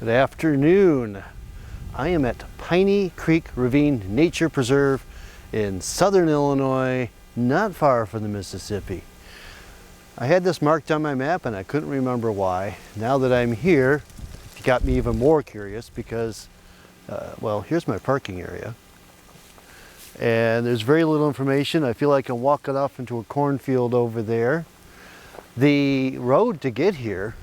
Good afternoon. I am at Piney Creek Ravine Nature Preserve in southern Illinois, not far from the Mississippi. I had this marked on my map and I couldn't remember why. Now that I'm here, it got me even more curious because, well, here's my parking area. And there's very little information. I feel like I'm walking off into a cornfield over there. The road to get here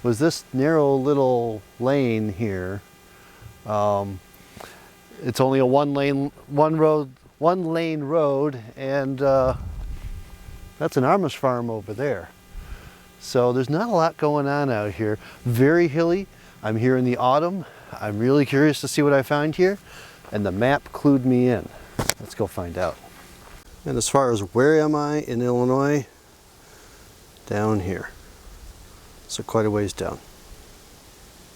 was this narrow little lane here. It's only a one lane road, and that's an Amish farm over there. So there's not a lot going on out here. Very hilly. I'm here in the autumn. I'm really curious to see what I find here, and the map clued me in. Let's go find out. And as far as where am I in Illinois, down here. So quite a ways down.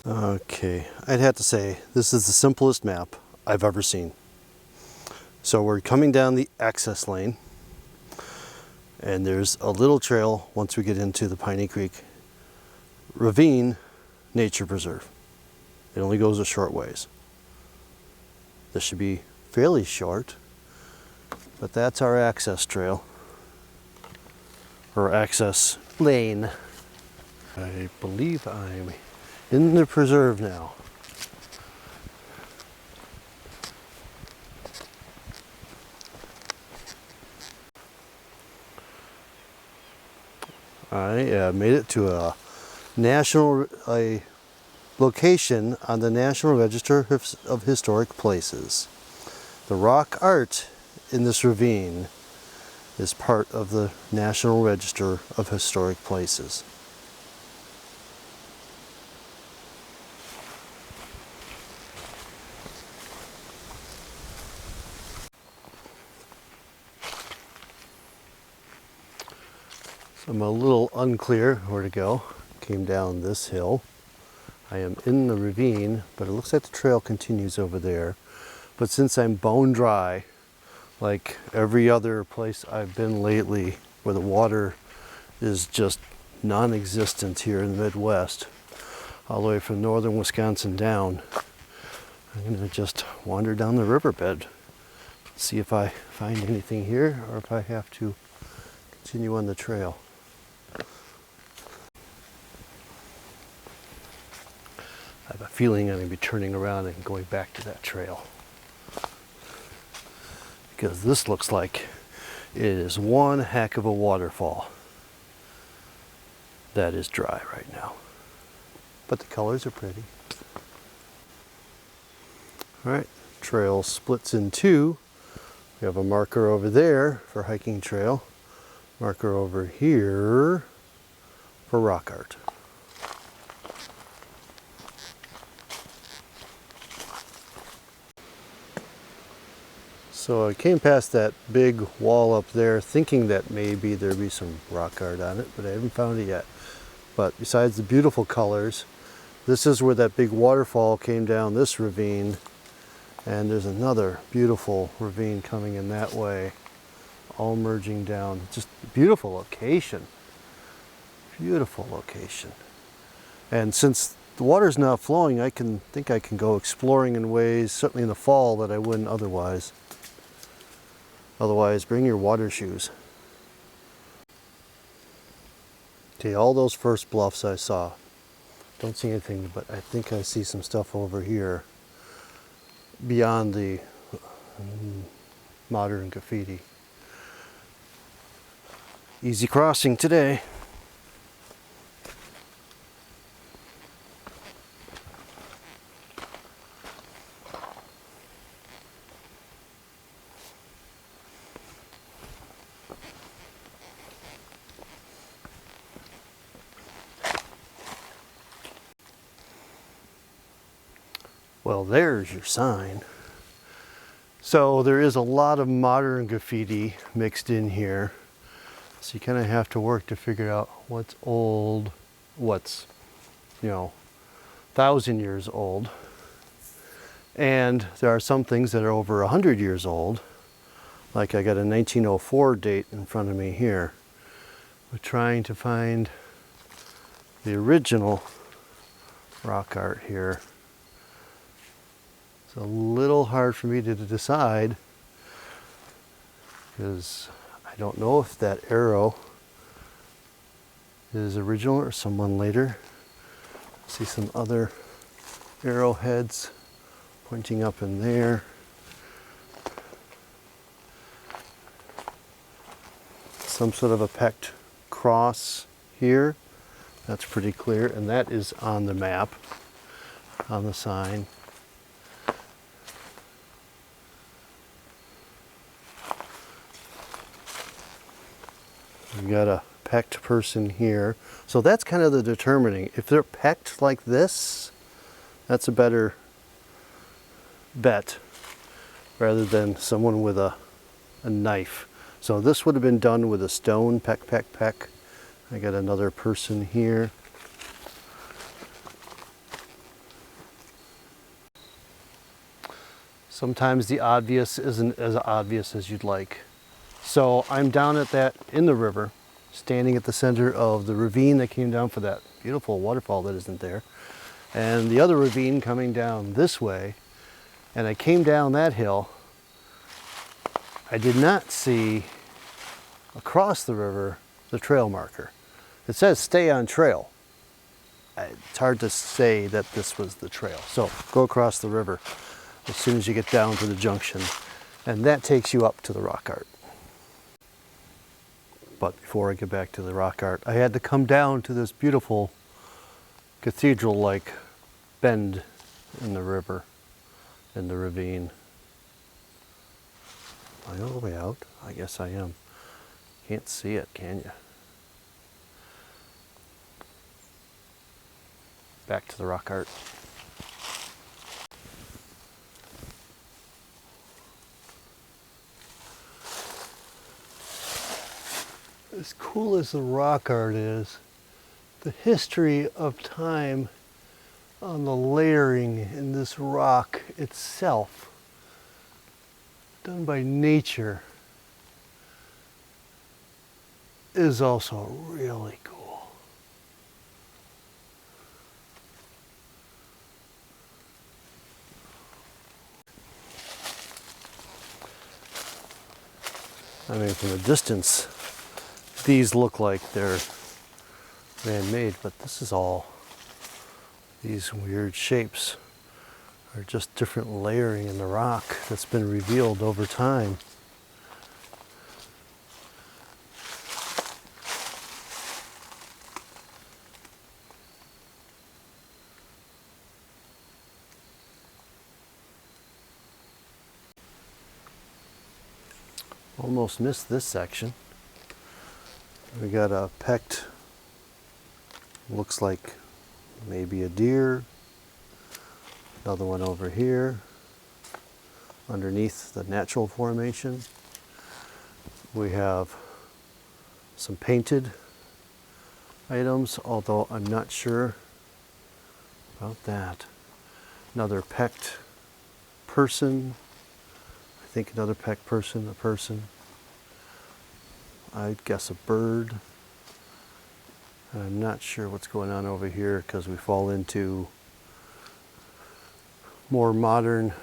Okay, I'd have to say this is the simplest map I've ever seen. So we're coming down the access lane, and there's a little trail once we get into the Piney Creek Ravine Nature Preserve. It only goes a short ways. This should be fairly short, but that's our access trail, or access lane. I believe I'm in the preserve now. I made it to a location on the National Register of Historic Places. The rock art in this ravine is part of the National Register of Historic Places. So I'm a little unclear where to go. Came down this hill. I am in the ravine, but it looks like the trail continues over there. But since I'm bone dry, like every other place I've been lately, where the water is just non-existent here in the Midwest, all the way from northern Wisconsin down, I'm gonna just wander down the riverbed, see if I find anything here or if I have to continue on the trail. I have a feeling I'm going to be turning around and going back to that trail, because this looks like it is one heck of a waterfall that is dry right now, but the colors are pretty. Alright, trail splits in two. We have a marker over there for hiking trail, marker over here for rock art. So I came past that big wall up there thinking that maybe there'd be some rock art on it, but I haven't found it yet. But besides the beautiful colors, this is where that big waterfall came down this ravine, and there's another beautiful ravine coming in that way, all merging down. Just a beautiful location. Beautiful location. And since the water's not flowing, I think I can go exploring in ways, certainly in the fall, that I wouldn't otherwise. Otherwise, bring your water shoes. Okay, all those first bluffs I saw. Don't see anything, but I think I see some stuff over here beyond the modern graffiti. Easy crossing today. Well, there's your sign. So there is a lot of modern graffiti mixed in here. So you kind of have to work to figure out what's old, what's, 1,000 years old. And there are some things that are over 100 years old. Like I got a 1904 date in front of me here. We're trying to find the original rock art here. It's a little hard for me to decide because I don't know if that arrow is original or someone later. See some other arrowheads pointing up in there. Some sort of a pecked cross here. That's pretty clear, and that is on the map, on the sign. We've got a pecked person here. So that's kind of the determining. If they're pecked like this, that's a better bet rather than someone with a knife. So this would have been done with a stone, peck, peck, peck. I got another person here. Sometimes the obvious isn't as obvious as you'd like. So I'm down at that in the river, standing at the center of the ravine that came down for that beautiful waterfall that isn't there, and the other ravine coming down this way. And I came down that hill. I did not see across the river the trail marker. It says stay on trail. It's hard to say that this was the trail. So go across the river as soon as you get down to the junction, and that takes you up to the rock art. But before I get back to the rock art, I had to come down to this beautiful cathedral-like bend in the river, in the ravine. Am I all the way out? I guess I am. Can't see it, can you? Back to the rock art. As cool as the rock art is, the history of time on the layering in this rock itself, done by nature, is also really cool. I mean, from a distance, these look like they're man-made, but this is all, these weird shapes are just different layering in the rock that's been revealed over time. Almost missed this section. We got a pecked, looks like maybe a deer. Another one over here, underneath the natural formation. We have some painted items, although I'm not sure about that. Another pecked person. I think another pecked person, a person. I'd guess a bird. I'm not sure what's going on over here because we fall into more modern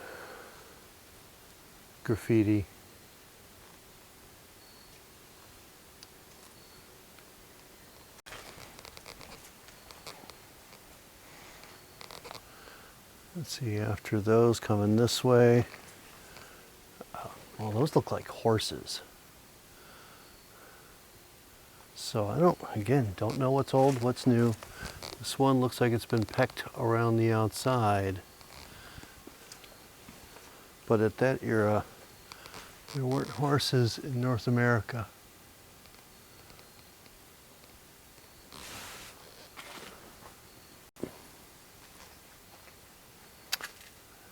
graffiti. Let's see, after those coming this way, well, those look like horses. So I don't know what's old, what's new. This one looks like it's been pecked around the outside. But at that era, there weren't horses in North America. I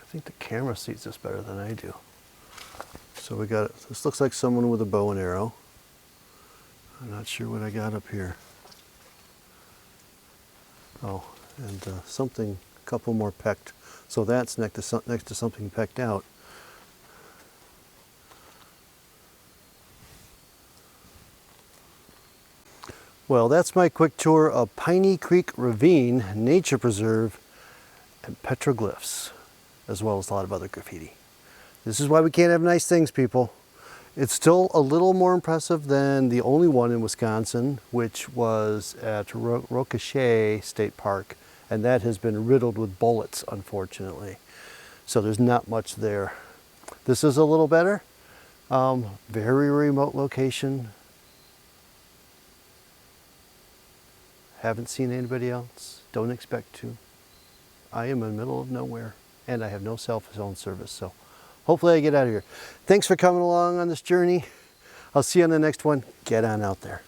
think the camera sees this better than I do. So we got, this looks like someone with a bow and arrow. I'm not sure what I got up here. Oh, and something, a couple more pecked. So that's next to something pecked out. Well, that's my quick tour of Piney Creek Ravine Nature Preserve and petroglyphs, as well as a lot of other graffiti. This is why we can't have nice things, people. It's still a little more impressive than the only one in Wisconsin, which was at Rocochet State Park, and that has been riddled with bullets, unfortunately. So there's not much there. This is a little better. Very remote location. Haven't seen anybody else. Don't expect to. I am in the middle of nowhere, and I have no cell phone service, so hopefully I get out of here. Thanks for coming along on this journey. I'll see you on the next one. Get on out there.